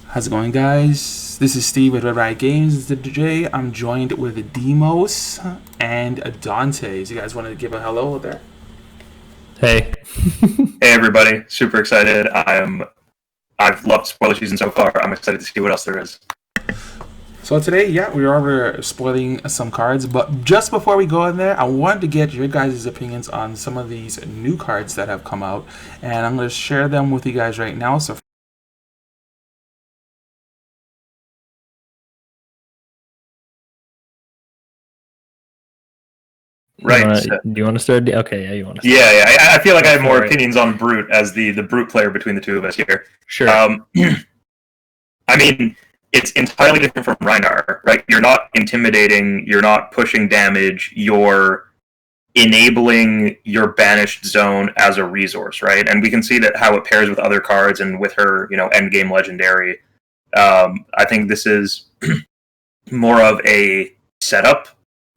How's it going, guys? This is Steve with RedRiotGames.ca. I'm joined with Demos and Dante. So you guys want to give a hello there? Hey. Hey everybody, super excited. I've loved spoiler season so far. I'm excited to see what else there is. So today, we are spoiling some cards, but just before we go in there, I wanted to get your guys' opinions on some of these new cards that have come out, and I'm going to share them with you guys right now. So Right. Do you want to start? Okay, yeah, you want to start. Yeah. I feel like I have more opinions on Brute as the Brute player between the two of us here. Sure. I mean, it's entirely different from Rhinar, right? You're not intimidating, you're not pushing damage, you're enabling your banished zone as a resource, right? And we can see that how it pairs with other cards and with her, endgame legendary. I think this is more of a setup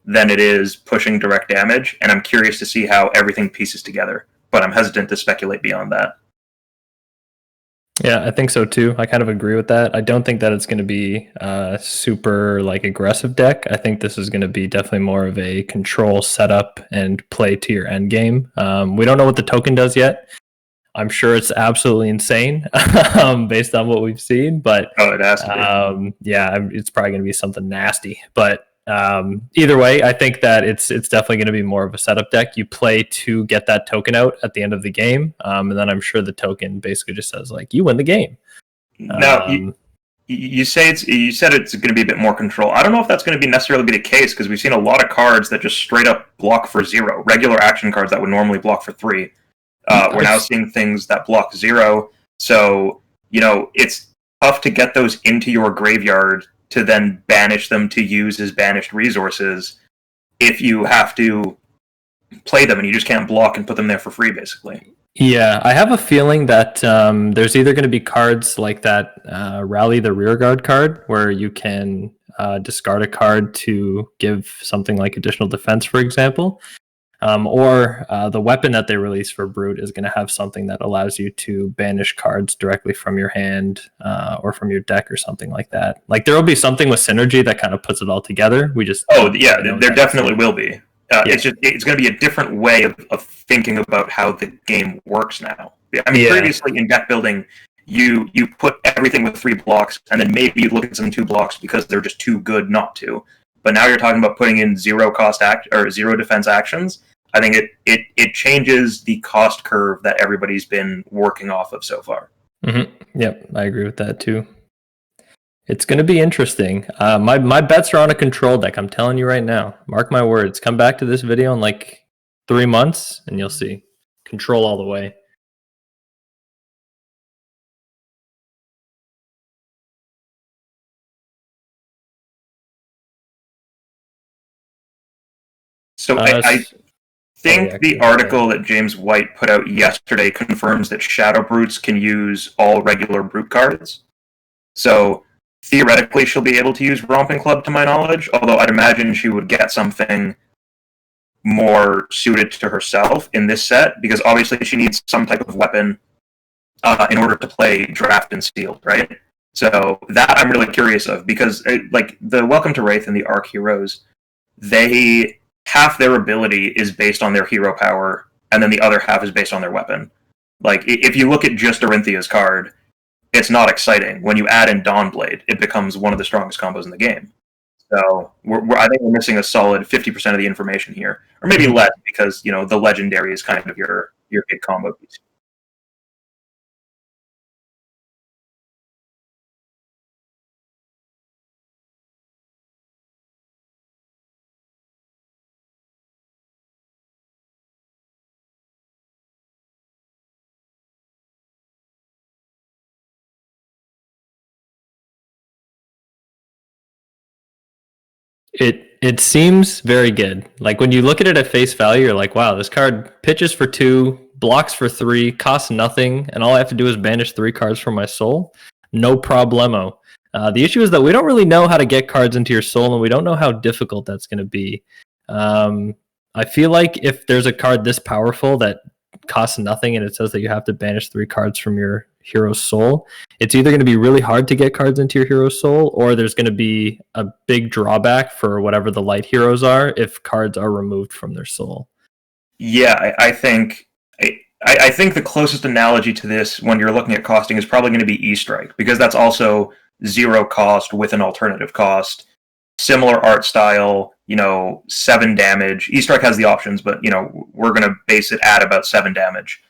than it is pushing direct damage, and I'm curious to see how everything pieces together, but I'm hesitant to speculate beyond that. Yeah, I think so too. I kind of agree with that. I don't think that it's going to be a super aggressive deck. I think this is going to be definitely more of a control setup and play to your end game. We don't know what the token does yet. I'm sure it's absolutely insane based on what we've seen, but it has to be. It's probably going to be something nasty. But either way, I think that it's definitely going to be more of a setup deck. You play to get that token out at the end of the game, and then I'm sure the token basically just says you win the game. Now you said it's going to be a bit more control. I don't know if that's going to necessarily be the case, because we've seen a lot of cards that just straight up block for 0, regular action cards that would normally block for 3. We're now seeing things that block 0, so it's tough to get those into your graveyard to then banish them to use as banished resources if you have to play them and you just can't block and put them there for free, basically. Yeah, I have a feeling that there's either going to be cards like that Rally the Rearguard card, where you can discard a card to give something like additional defense, for example. Or the weapon that they release for Brute is going to have something that allows you to banish cards directly from your hand or from your deck or something like that. There will be something with synergy that kind of puts it all together. There definitely will be. It's going to be a different way of thinking about how the game works now. I mean, previously in deck building, you put everything with 3 blocks, and then maybe you look at some 2 blocks because they're just too good not to. But now you're talking about putting in 0 defense actions. I think it changes the cost curve that everybody's been working off of so far. Mm-hmm. Yep, I agree with that too. It's going to be interesting. My bets are on a control deck. I'm telling you right now. Mark my words. Come back to this video in 3 months, and you'll see. Control all the way. So I think the article that James White put out yesterday confirms that Shadow Brutes can use all regular Brute cards. So theoretically, she'll be able to use Romping Club, to my knowledge, although I'd imagine she would get something more suited to herself in this set, because obviously she needs some type of weapon in order to play Draft and Sealed, right? So that I'm really curious of, because the Welcome to Wraith and the Arc Heroes, half their ability is based on their hero power, and then the other half is based on their weapon. If you look at just Orinthia's card, it's not exciting. When you add in Dawnblade, it becomes one of the strongest combos in the game. So I think we're missing a solid 50% of the information here, or maybe less, because the legendary is kind of your big combo piece. It seems very good. When you look at it at face value, you're like, wow, this card pitches for 2, blocks for 3, costs nothing, and all I have to do is banish 3 cards from my soul. No problemo. The issue is that we don't really know how to get cards into your soul, and we don't know how difficult that's going to be. I feel like if there's a card this powerful that costs nothing and it says that you have to banish 3 cards from your hero's soul, it's either going to be really hard to get cards into your hero's soul, or there's going to be a big drawback for whatever the light heroes are if cards are removed from their soul. Yeah, I think the closest analogy to this when you're looking at costing is probably going to be E-Strike, because that's also 0 cost with an alternative cost. Similar art style, 7 damage. E-Strike has the options, but, we're going to base it at about 7 damage.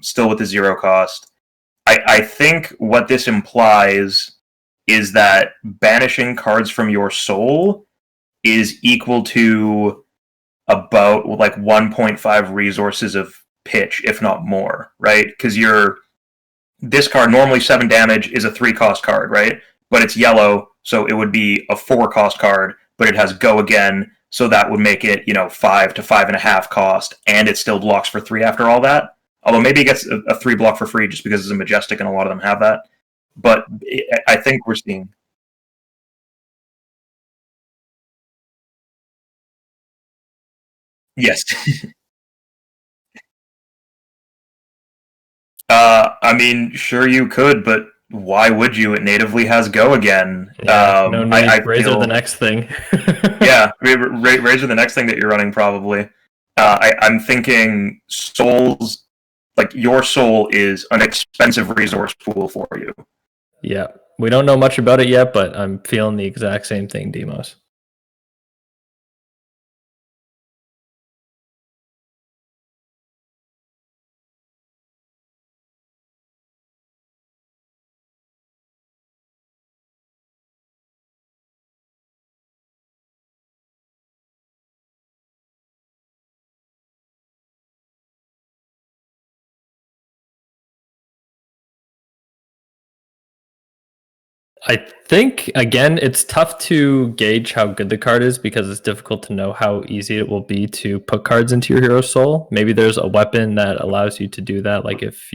Still with the 0 cost. I think what this implies is that banishing cards from your soul is equal to about like 1.5 resources of pitch, if not more, right? Because this card, normally 7 damage, is a 3 cost card, right? But it's yellow, so it would be a 4 cost card, but it has go again, so that would make it 5 to 5.5 cost, and it still blocks for 3 after all that. Although maybe it gets a 3 block for free just because it's a Majestic and a lot of them have that. But I think we're seeing... Yes. I mean, sure you could, but why would you? It natively has go again. Yeah, no need. I Razor feel, the next thing. Yeah, Razor the next thing that you're running probably. I'm thinking souls, like your soul is an expensive resource pool for you. Yeah, we don't know much about it yet, but I'm feeling the exact same thing, Demos. I think, again, it's tough to gauge how good the card is because it's difficult to know how easy it will be to put cards into your hero's soul. Maybe there's a weapon that allows you to do that, like if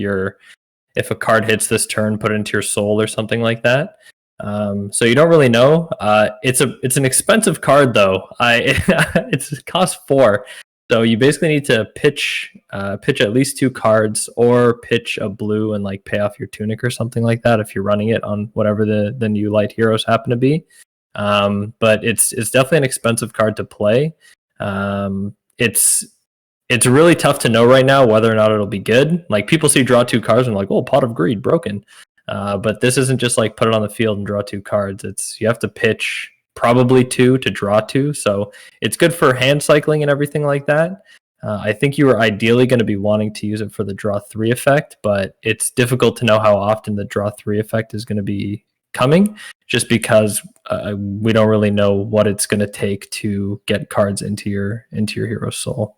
a card hits this turn, put it into your soul or something like that. So you don't really know. It's an expensive card though. It costs 4. So you basically need to pitch at least 2 cards, or pitch a blue and like pay off your tunic or something like that if you're running it on whatever the new light heroes happen to be. But it's definitely an expensive card to play. It's really tough to know right now whether or not it'll be good. Like, people see draw 2 cards and like, oh, Pot of Greed broken. But this isn't just like put it on the field and draw 2 cards. You have to pitch probably 2 to draw 2. So it's good for hand cycling and everything like that. I think you are ideally going to be wanting to use it for the draw 3 effect, but it's difficult to know how often the draw 3 effect is going to be coming, just because we don't really know what it's going to take to get cards into your hero's soul.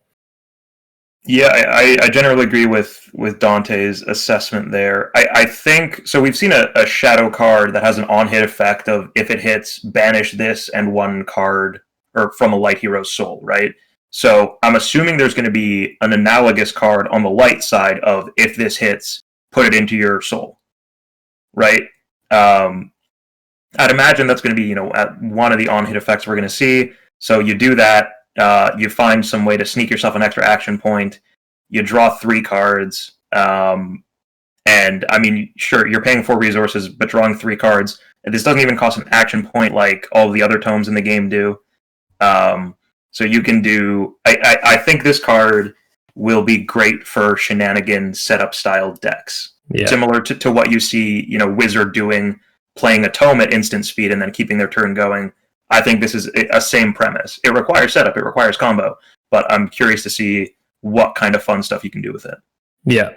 Yeah, I generally agree with Dante's assessment there. I think so. We've seen a shadow card that has an on-hit effect of, if it hits, banish this and 1 card or from a light hero's soul, right? So I'm assuming there's going to be an analogous card on the light side of, if this hits, put it into your soul, right? I'd imagine that's going to be at one of the on-hit effects we're going to see. So you do that. You find some way to sneak yourself an extra action point. You draw 3 cards. And I mean, sure, you're paying 4 resources, but drawing 3 cards. This doesn't even cost an action point like all the other tomes in the game do. So you can do... I think this card will be great for shenanigan setup style decks. Yeah. Similar to what you see, Wizard doing, playing a tome at instant speed and then keeping their turn going. I think this is a same premise. It requires setup, it requires combo, but I'm curious to see what kind of fun stuff you can do with it. Yeah.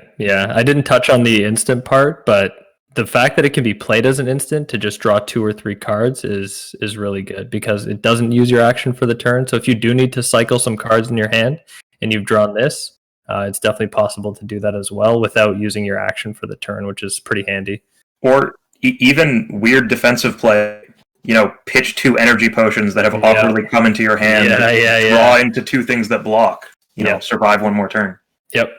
I didn't touch on the instant part, but the fact that it can be played as an instant to just draw 2 or 3 cards is really good, because it doesn't use your action for the turn. So if you do need to cycle some cards in your hand and you've drawn this, it's definitely possible to do that as well without using your action for the turn, which is pretty handy. Or even weird defensive play. Pitch 2 energy potions that have awkwardly come into your hand. Draw into 2 things that block. Survive 1 more turn. Yep.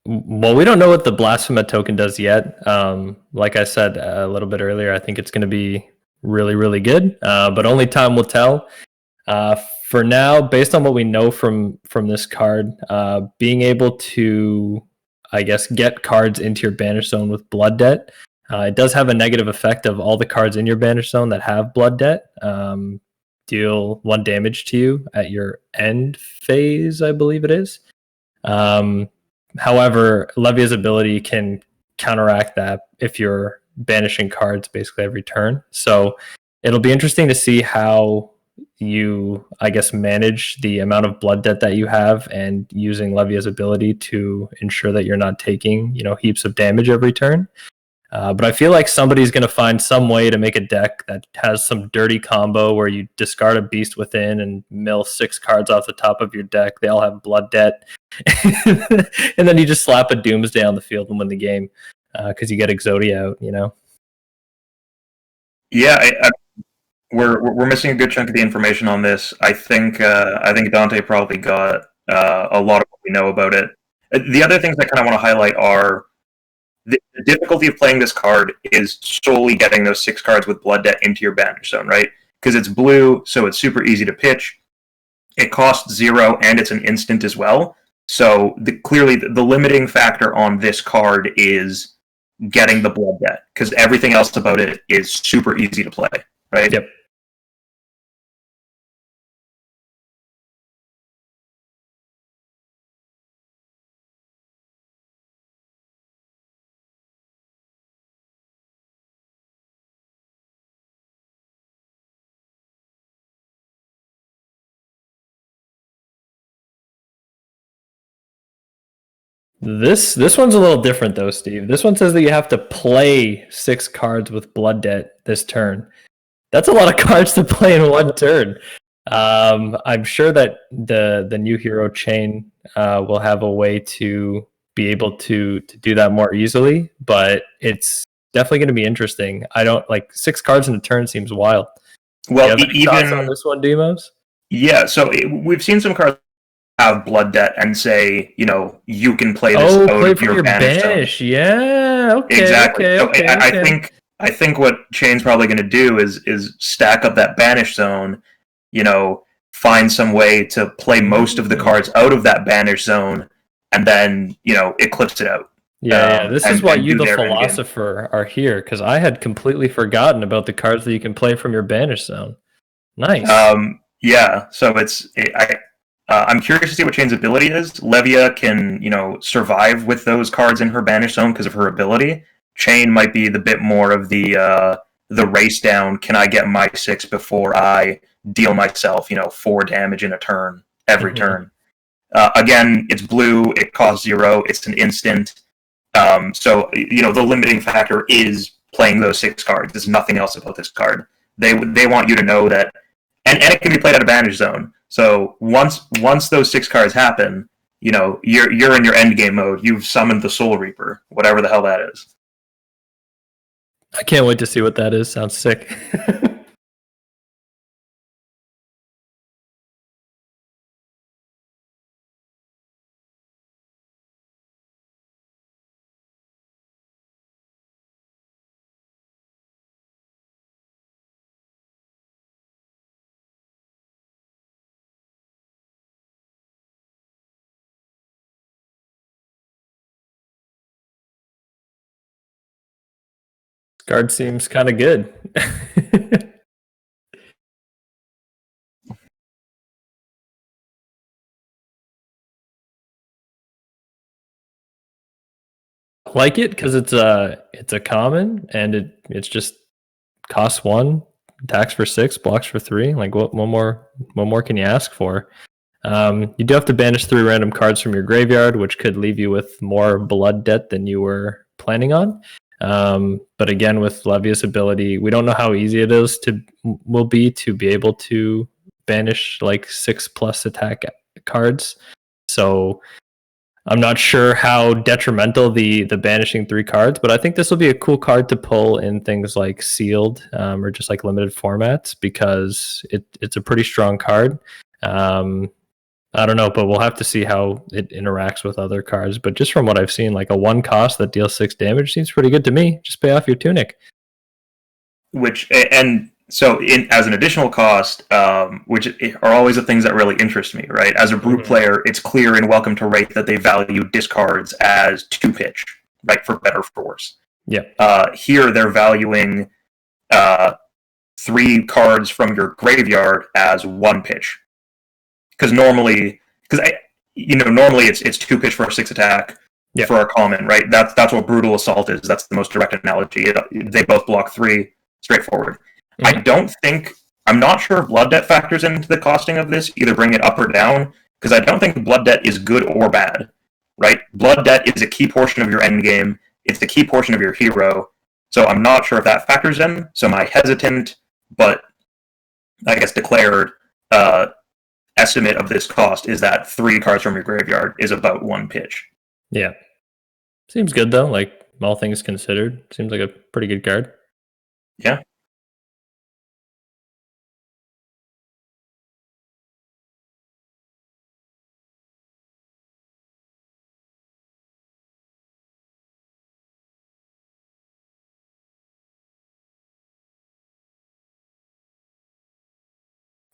Well, we don't know what the Blasphema token does yet. Like I said a little bit earlier, I think it's going to be really, really good, but only time will tell. For now, based on what we know from this card, being able to, I guess, get cards into your banish zone with Blood Debt, it does have a negative effect of all the cards in your banish zone that have Blood Debt deal 1 damage to you at your end phase, I believe it is. However, Levia's ability can counteract that if you're banishing cards basically every turn. So it'll be interesting to see how you, I guess, manage the amount of blood debt that you have and using Levia's ability to ensure that you're not taking, heaps of damage every turn. But I feel like somebody's going to find some way to make a deck that has some dirty combo where you discard a Beast Within and mill 6 cards off the top of your deck. They all have blood debt. And then you just slap a Doomsday on the field and win the game because you get Exodia out, Yeah, we're missing a good chunk of the information on this. I think Dante probably got a lot of what we know about it. The other things I kind of want to highlight are the difficulty of playing this card is solely getting those 6 cards with blood debt into your banish zone, right? Because it's blue, so it's super easy to pitch. It costs 0, and it's an instant as well. So clearly, the limiting factor on this card is getting the blood debt, because everything else about it is super easy to play, right? Yep. This one's a little different though, Steve. This one says that you have to play 6 cards with blood debt this turn. That's a lot of cards to play in one turn. I'm sure that the new hero chain will have a way to be able to do that more easily, but it's definitely going to be interesting. I don't like 6 cards in a turn seems wild. Well, even on this one, Demos. Yeah, so we've seen some cards have blood debt and say, you can play this out of your banish. Yeah, okay. Exactly. Okay, I think what Chain's probably going to do is stack up that banish zone, find some way to play most of the cards out of that banish zone, and then, eclipse it out. Yeah, this is why you, the philosopher, are here, because I had completely forgotten about the cards that you can play from your banish zone. Nice. Yeah, so I'm curious to see what Chain's ability is. Levia can, survive with those cards in her banish zone because of her ability. Chain might be the bit more of the race down. Can I get my 6 before I deal myself, 4 damage in a turn every turn? Again, it's blue. It costs 0. It's an instant. So the limiting factor is playing those 6 cards. There's nothing else about this card. They want you to know that, and it can be played out of banish zone. So once those 6 cards happen, you're in your end game mode. You've summoned the Soul Reaper, whatever the hell that is. I can't wait to see what that is. Sounds sick. Card seems kind of good. Like it because it's a common and it's just costs 1, attacks for 6, blocks for 3. Like what more can you ask for? You do have to banish 3 random cards from your graveyard, which could leave you with more blood debt than you were planning on. But again, with Levia's ability, we don't know how easy it will be to be able to banish like 6+ attack cards. So I'm not sure how detrimental the banishing 3 cards, but I think this will be a cool card to pull in things like sealed or just like limited formats because it's a pretty strong card. I don't know, but we'll have to see how it interacts with other cards. But just from what I've seen, like a 1 cost that deals 6 damage seems pretty good to me. Just pay off your tunic. So as an additional cost, which are always the things that really interest me, right? As a brute player, it's clear in Welcome to Wraith that they value discards as 2 pitch, right, for better or for worse. Yeah. Here they're valuing 3 cards from your graveyard as 1 pitch, because normally it's 2 pitch for a 6 attack for a common, right? That's what Brutal Assault is. That's the most direct analogy. They both block 3, straightforward. I'm not sure if Blood Debt factors into the costing of this, either bring it up or down, because I don't think Blood Debt is good or bad, right? Blood Debt is a key portion of your end game. It's the key portion of your hero. So I'm not sure if that factors in. So my hesitant, but I guess declared estimate of this cost is that 3 cards from your graveyard is about 1 pitch. Yeah. Seems good, though. Like, all things considered. Seems like a pretty good card. Yeah.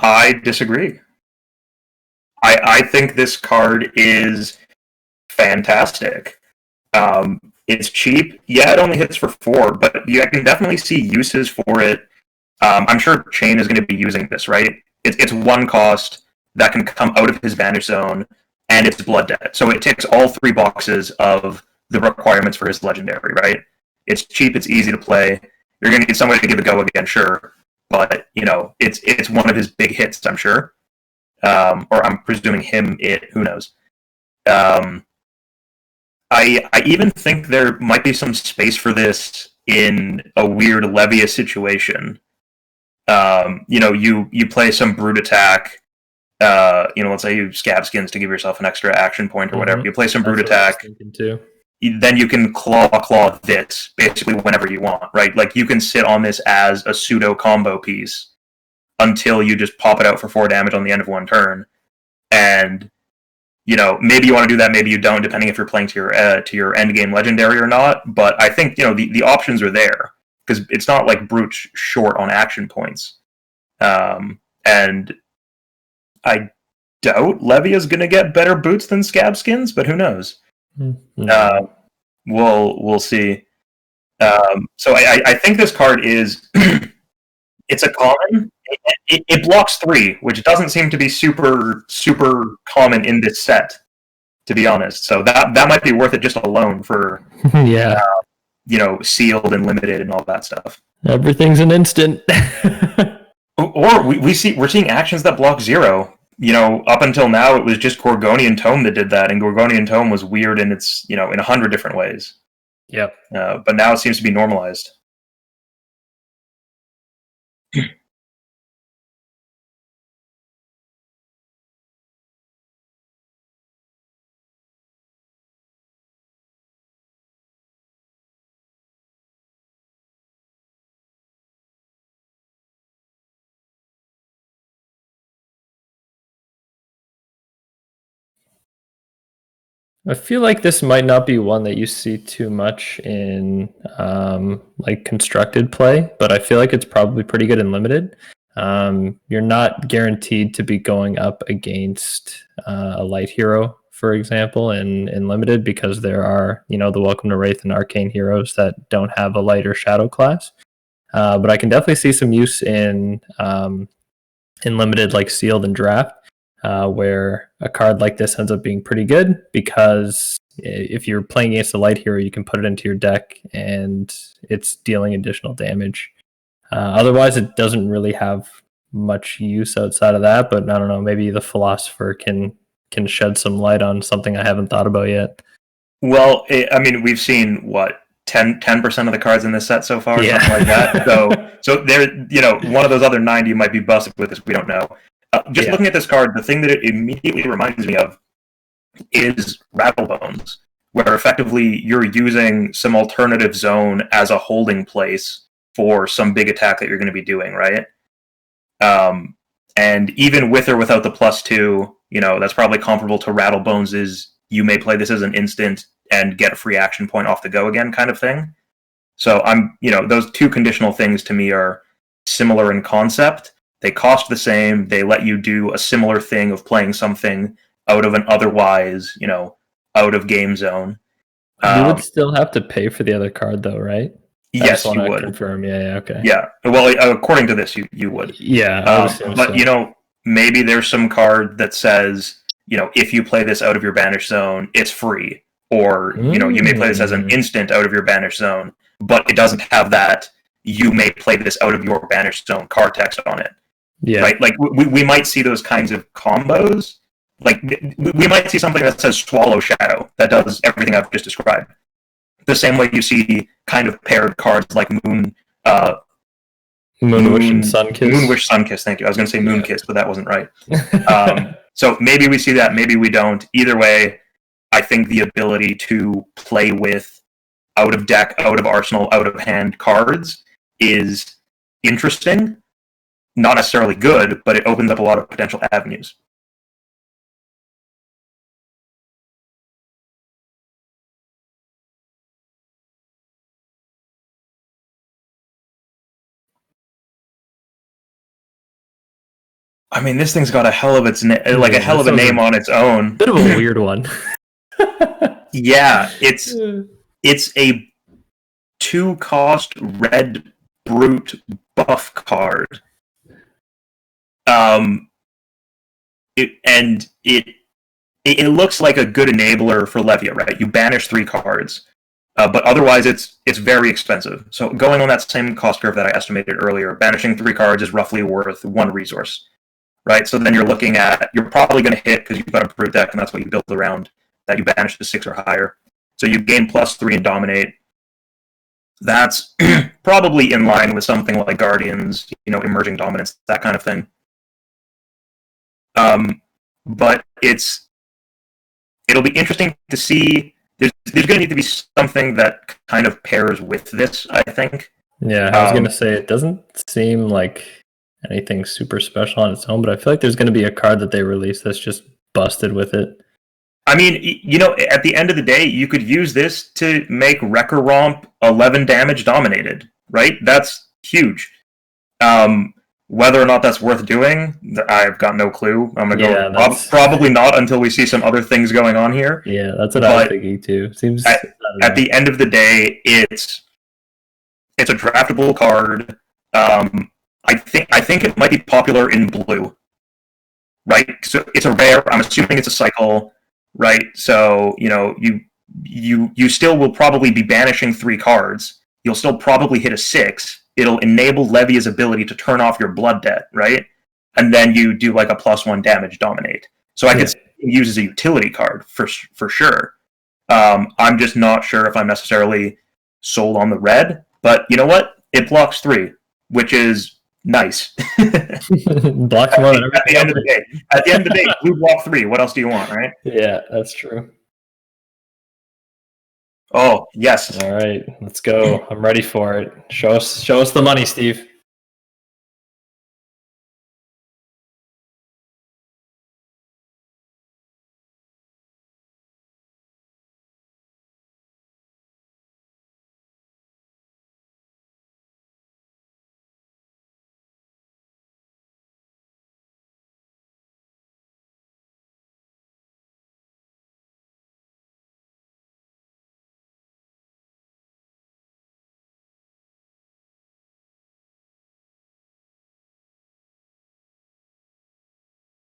I disagree. I think this card is fantastic. It's cheap. Yeah, it only hits for 4, but I can definitely see uses for it. I'm sure Chain is going to be using this, right? It's 1 cost that can come out of his Vanish Zone, and it's Blood Debt. So it ticks all 3 boxes of the requirements for his Legendary, right? It's cheap, it's easy to play. You're going to need somebody to give a go again, sure. But, it's one of his big hits, I'm sure. Or I'm presuming who knows. I even think there might be some space for this in a weird Levia situation. You play some brute attack. Let's say you scab skins to give yourself an extra action point or whatever. You play some brute attack. Then you can claw this basically whenever you want, right? Like you can sit on this as a pseudo combo piece until you just pop it out for 4 damage on the end of 1 turn, and maybe you want to do that, maybe you don't, depending if you're playing to your end game legendary or not. But I think the options are there because it's not like Brute's short on action points, and I doubt Levia's going to get better boots than Scab Skins, but who knows? We'll see. So I think this card is it's a common. It blocks 3, which doesn't seem to be super common in this set, to be honest. So that might be worth it just alone for sealed and limited and all that stuff. Everything's an instant. Or we're seeing actions that block 0. Up until now it was just Gorgonian Tome that did that, and Gorgonian Tome was weird in its in 100 different ways. Yep. But now it seems to be normalized. I feel like this might not be one that you see too much in constructed play, but I feel like it's probably pretty good in limited. You're not guaranteed to be going up against a light hero, for example, in limited, because there are the Welcome to Wraith and Arcane heroes that don't have a light or shadow class. But I can definitely see some use in limited, like sealed and draft. Where a card like this ends up being pretty good, because if you're playing against a light hero, you can put it into your deck and it's dealing additional damage. Otherwise, it doesn't really have much use outside of that, but I don't know, maybe the Philosopher can shed some light on something I haven't thought about yet. Well, we've seen, 10% of the cards in this set so far, something like that. So there, one of those other 90 might be busted with this, we don't know. Looking at this card, the thing that it immediately reminds me of is Rattlebones, where effectively you're using some alternative zone as a holding place for some big attack that you're going to be doing, right? And even with or without the +2, That's probably comparable to Rattlebones' you may play this as an instant and get a free action point off the go again kind of thing. So those two conditional things to me are similar in concept. They cost the same. They let you do a similar thing of playing something out of an otherwise, out of game zone. You would still have to pay for the other card, though, right? Yes, you would. Confirm. Yeah, okay. Yeah, well, according to this, you would. Yeah, but so. Maybe there's some card that says, if you play this out of your banish zone, it's free, or you may play this as an instant out of your banish zone, but it doesn't have that. You may play this out of your banish zone card text on it. Yeah, right. Like we might see those kinds of combos. Like we might see something that says Swallow Shadow that does everything I've just described. The same way you see kind of paired cards like Moonwish and Sunkiss. Moonwish Sunkiss, thank you. I was going to say Moonkiss, but that wasn't right. So maybe we see that, maybe we don't. Either way, I think the ability to play with out of deck, out of arsenal, out of hand cards is interesting. Not necessarily good, but it opens up a lot of potential avenues. I mean, this thing's got a hell of a hell of a name on its own. Bit of a weird one. Yeah, it's a 2-cost red brute buff card. It looks like a good enabler for Levia, right? You banish 3 cards, but otherwise it's very expensive. So going on that same cost curve that I estimated earlier, banishing 3 cards is roughly worth 1 resource. Right, so then you're looking at, you're probably going to hit because you've got a brute deck, and that's what you build around, that you banish to 6 or higher. So you gain +3 and dominate. That's probably in line with something like Guardians, emerging dominance, that kind of thing. But it'll be interesting to see. There's going to need to be something that kind of pairs with this, I think. Yeah, I was going to say, it doesn't seem like anything super special on its own, but I feel like there's going to be a card that they release that's just busted with it. I mean, at the end of the day, you could use this to make Wrecker Romp 11 damage dominated, right? That's huge. Whether or not that's worth doing, I've got no clue. I'm going to go probably not until we see some other things going on here. Yeah, that's what I was thinking too. Seems at the end of the day, it's a draftable card. I think it might be popular in blue, right? So it's a rare. I'm assuming it's a cycle, right? So you still will probably be banishing 3 cards. You'll still probably hit a 6. It'll enable Levia's ability to turn off your blood debt, right? And then you do like a +1 damage dominate. So I could use as a utility card for sure. I'm just not sure if I'm necessarily sold on the red. But you know what? It blocks 3, which is nice. Blocks more than at the end of the day, blue block 3. What else do you want, right? Yeah, that's true. Oh, yes. All right, let's go. I'm ready for it. Show us the money, Steve.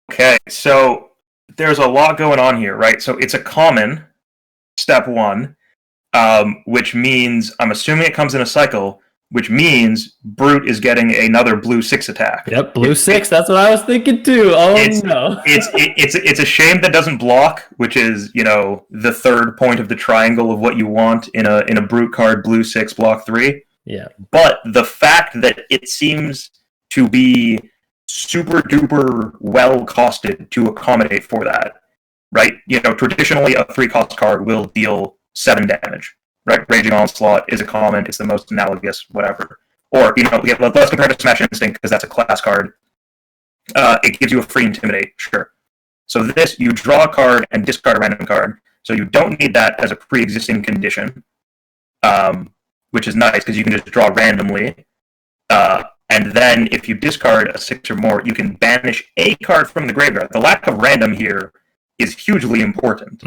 Okay, so there's a lot going on here, right? So it's a common, step 1, which means, I'm assuming it comes in a cycle, which means Brute is getting another blue 6 attack. Yep, blue 6, that's what I was thinking too. No. It's a shame that doesn't block, which is, the third point of the triangle of what you want in a Brute card, blue 6, block 3. Yeah. But the fact that it seems to be super duper well costed to accommodate for that, right? Traditionally a 3-cost card will deal 7 damage, right? Raging Onslaught is a common, it's the most analogous, whatever. Or, let's compare to Smash Instinct because that's a class card. It gives you a free Intimidate, sure. So this, you draw a card and discard a random card. So you don't need that as a pre-existing condition, which is nice because you can just draw randomly. And then if you discard a 6 or more, you can banish a card from the graveyard. The lack of random here is hugely important.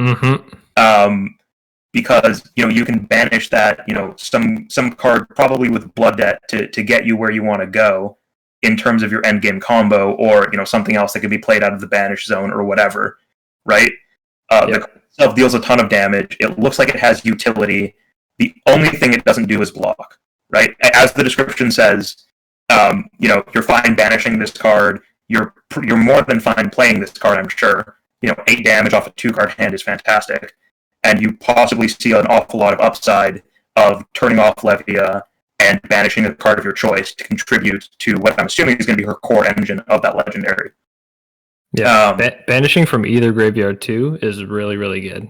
Because you can banish that, some card probably with Blood Debt to get you where you want to go in terms of your endgame combo, or something else that could be played out of the banish zone or whatever, right? The card itself deals a ton of damage. It looks like it has utility. The only thing it doesn't do is block, right? As the description says, you're fine banishing this card. You're more than fine playing this card, I'm sure. 8 damage off a 2-card hand is fantastic. And you possibly see an awful lot of upside of turning off Levia and banishing a card of your choice to contribute to what I'm assuming is going to be her core engine of that legendary. Yeah, banishing from either graveyard too is really, really good.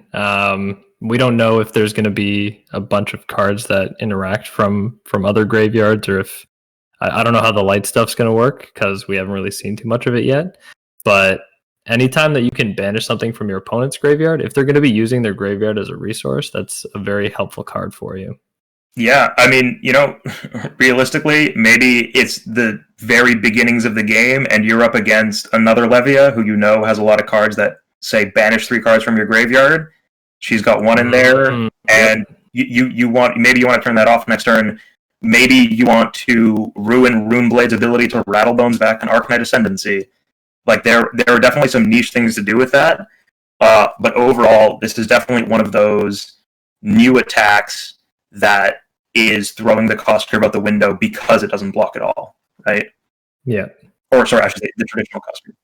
We don't know if there's going to be a bunch of cards that interact from other graveyards, or if I don't know how the light stuff's going to work because we haven't really seen too much of it yet. But anytime that you can banish something from your opponent's graveyard, if they're going to be using their graveyard as a resource, that's a very helpful card for you. Yeah, I mean, realistically, maybe it's the very beginnings of the game and you're up against another Levia who has a lot of cards that say banish 3 cards from your graveyard. She's got 1 in there, and you want to turn that off next turn. Maybe you want to ruin Runeblade's ability to rattle Bones back and Arcanite Ascendancy. Like, there are definitely some niche things to do with that. But overall, this is definitely one of those new attacks that is throwing the cost curve out the window because it doesn't block at all, right? Yeah. Or, sorry, I should say the traditional cost curve.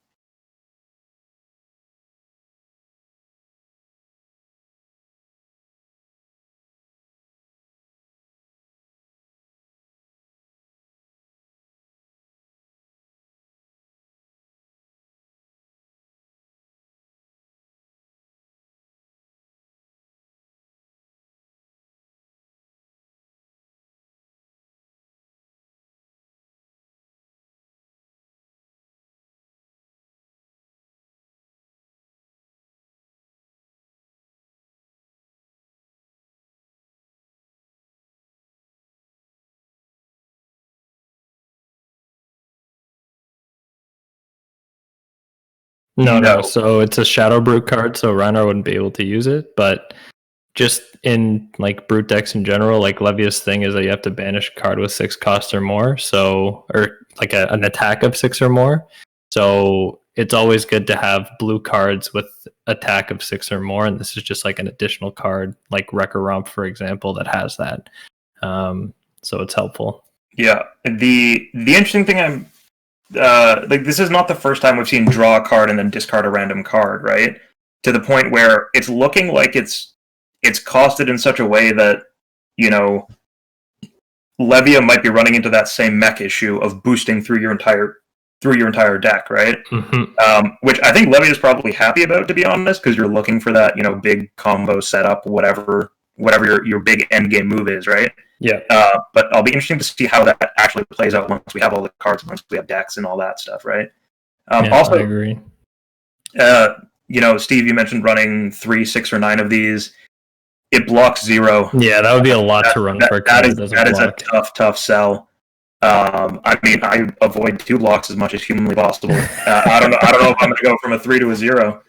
No. So it's a Shadow Brute card, so Reinar wouldn't be able to use it. But just in like Brute decks in general, like Levia's thing is that you have to banish a card with 6 cost or more, or like an attack of 6 or more. So it's always good to have blue cards with attack of 6 or more, and this is just like an additional card, like Wrecker Rump, for example, that has that. So it's helpful. Yeah, the interesting thing this is not the first time we've seen draw a card and then discard a random card, right? To the point where it's looking like it's costed in such a way that, Levia might be running into that same mech issue of boosting through your entire deck, right? Which I think Levia is probably happy about, to be honest, because you're looking for that, big combo setup, whatever your big end game move is, right? Yeah. But I'll be interesting to see how that actually plays out once we have all the cards, once we have decks and all that stuff, right? Also, I agree. Steve, you mentioned running 3, 6, or 9 of these. It blocks 0. Yeah, that would be a lot to run for a card that doesn't block. That is a tough sell. I avoid 2 blocks as much as humanly possible. I don't know if I'm going to go from a 3 to a 0.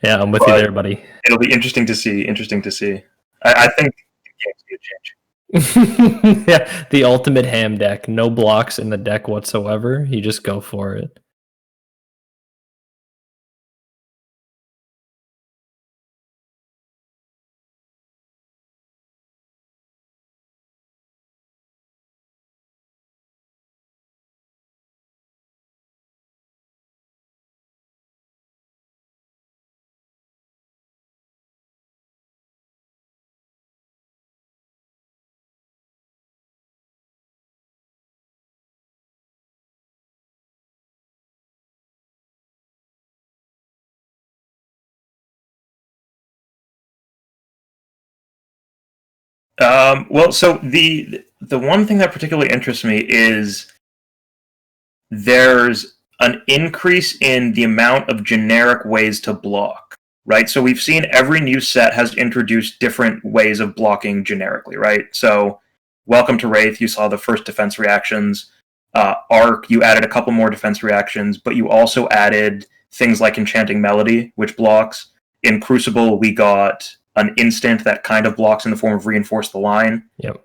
Yeah, I'm with you there, buddy. It'll be interesting to see. I think the game's going to change. Yeah, the ultimate ham deck. No blocks in the deck whatsoever. You just go for it. So the one thing that particularly interests me is there's an increase in the amount of generic ways to block, right? So we've seen every new set has introduced different ways of blocking generically, right? So Welcome to Wraith, you saw the first defense reactions. Arc, you added a couple more defense reactions, but you also added things like Enchanting Melody, which blocks. In Crucible, we got an instant that kind of blocks in the form of Reinforce the Line. Yep.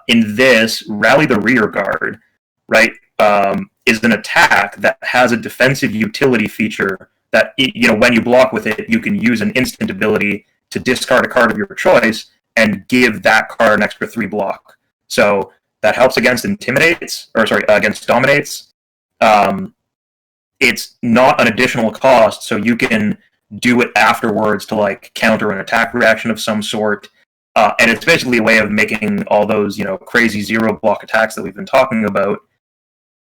In this, Rally the Rear Guard, right, is an attack that has a defensive utility feature that, when you block with it, you can use an instant ability to discard a card of your choice and give that card an extra 3 block. So that helps against against Dominates. It's not an additional cost, so you can do it afterwards to counter an attack reaction of some sort. And it's basically a way of making all those, crazy 0 block attacks that we've been talking about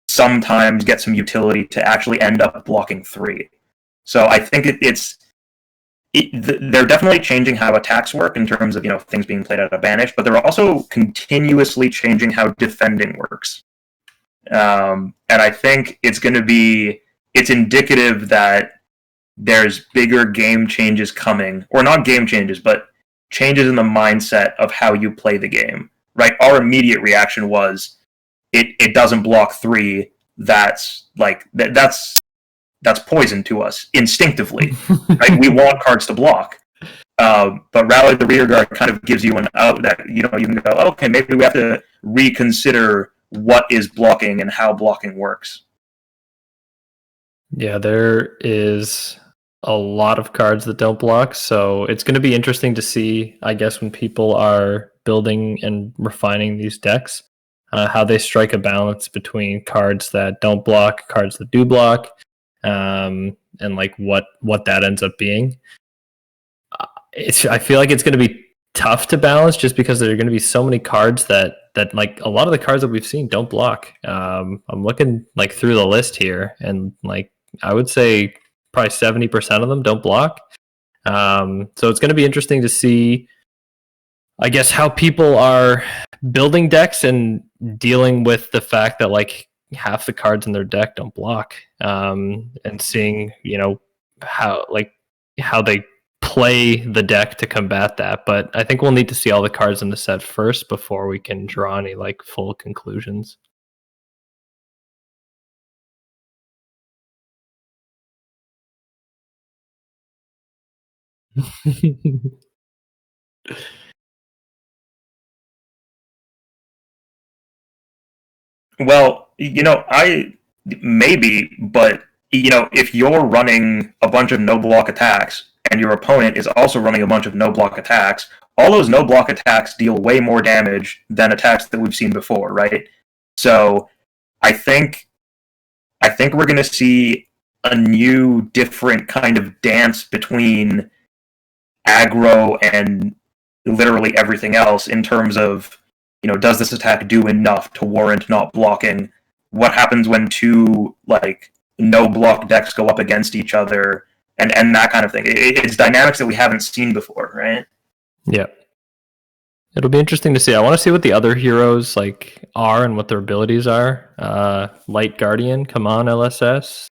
sometimes get some utility to actually end up blocking 3. So I think they're definitely changing how attacks work in terms of, things being played out of Banish, but they're also continuously changing how defending works. And I think it's indicative that there's bigger game changes coming, or not game changes, but changes in the mindset of how you play the game, right? Our immediate reaction was, it doesn't block 3. That's poison to us instinctively, right? We want cards to block. But Rally the Rear Guard kind of gives you an out that, you can go, okay, maybe we have to reconsider what is blocking and how blocking works. Yeah, there is a lot of cards that don't block, so it's going to be interesting to see, I guess, when people are building and refining these decks, how they strike a balance between cards that don't block, cards that do block, and what that ends up being. I feel like it's going to be tough to balance, just because there are going to be so many cards that a lot of the cards that we've seen don't block. I'm looking through the list here, and I would say probably 70% of them don't block. So it's going to be interesting to see, I guess, how people are building decks and dealing with the fact that half the cards in their deck don't block, and seeing how they play the deck to combat that. But I think we'll need to see all the cards in the set first before we can draw any full conclusions. Well, maybe, but if you're running a bunch of no block attacks and your opponent is also running a bunch of no block attacks, all those no block attacks deal way more damage than attacks that we've seen before, right? So I think we're going to see a new, different kind of dance between aggro and literally everything else in terms of, does this attack do enough to warrant not blocking? What happens when 2 no block decks go up against each other, and that kind of thing. It's dynamics that we haven't seen before, right? Yeah. It'll be interesting to see. I want to see what the other heroes are and what their abilities are. Light Guardian, come on, LSS.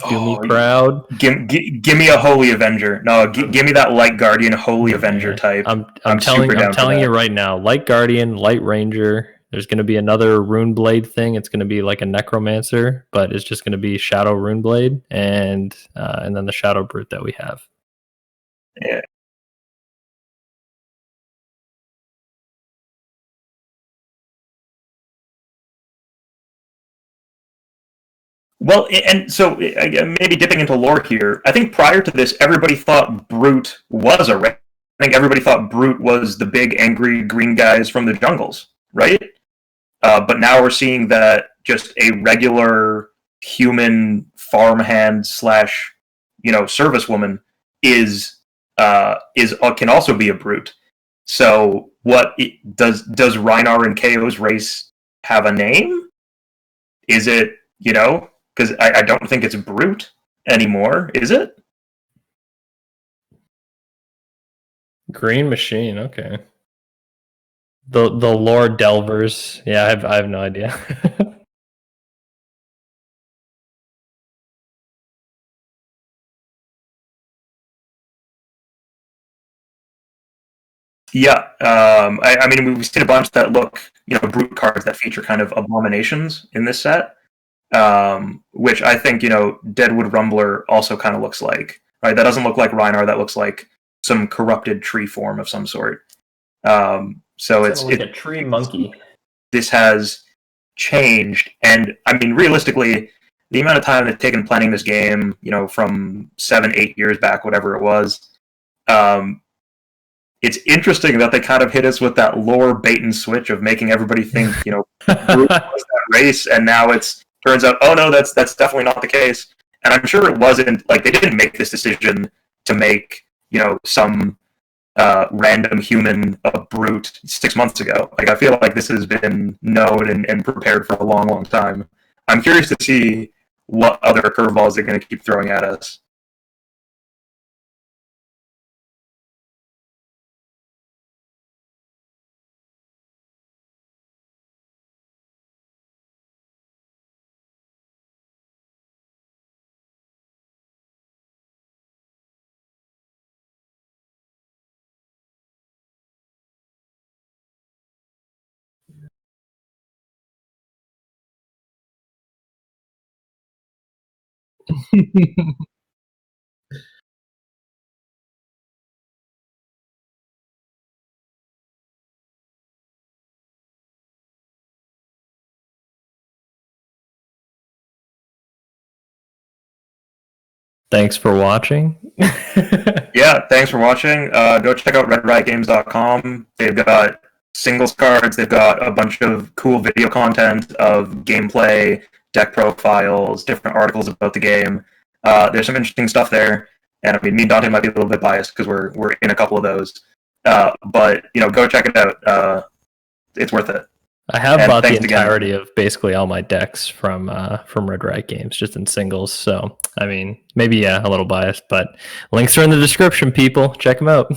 Do me proud. Give me a Holy Avenger. No, give me that Light Guardian, Holy Avenger type. I'm telling you right now, Light Guardian, Light Ranger. There's going to be another Rune Blade thing. It's going to be like a Necromancer, but it's just going to be Shadow Rune Blade and then the Shadow Brute that we have. Yeah. Well, and so maybe dipping into lore here, I think prior to this, everybody thought Brute was a red. I think everybody thought Brute was the big angry green guys from the jungles, right? But now we're seeing that just a regular human farmhand / servicewoman can also be a Brute. So does Rhinar and KO's race have a name? Is it, because I don't think it's Brute anymore, is it? Green Machine, okay. The lore delvers, yeah, I have no idea. Yeah, I mean, we've seen a bunch that look, brute cards that feature kind of abominations in this set, which I think, Deadwood Rumbler also kind of looks like, right? That doesn't look like Rhinar, that looks like some corrupted tree form of some sort. So it's like a tree monkey. This has changed, and I mean, realistically, the amount of time it's taken planning this game, from 7-8 years back, whatever it was, it's interesting that they kind of hit us with that lore bait and switch of making everybody think, Brute was that race, and now it's turns out, oh no, that's definitely not the case. And I'm sure it wasn't like they didn't make this decision to make, some random human a brute 6 months ago. Like I feel like this has been known and prepared for a long, long time. I'm curious to see what other curveballs they're going to keep throwing at us. Thanks for watching. Yeah, thanks for watching. Go check out RedRiotGames.com. They've got singles cards. They've got a bunch of cool video content of gameplay, deck profiles, different articles about the game. There's some interesting stuff there. And I mean, me and Dante might be a little bit biased because we're in a couple of those. But go check it out. It's worth it. I have bought the entirety of basically all my decks from Red Riot Games, just in singles. So, I mean, maybe a little biased, but links are in the description, people. Check them out.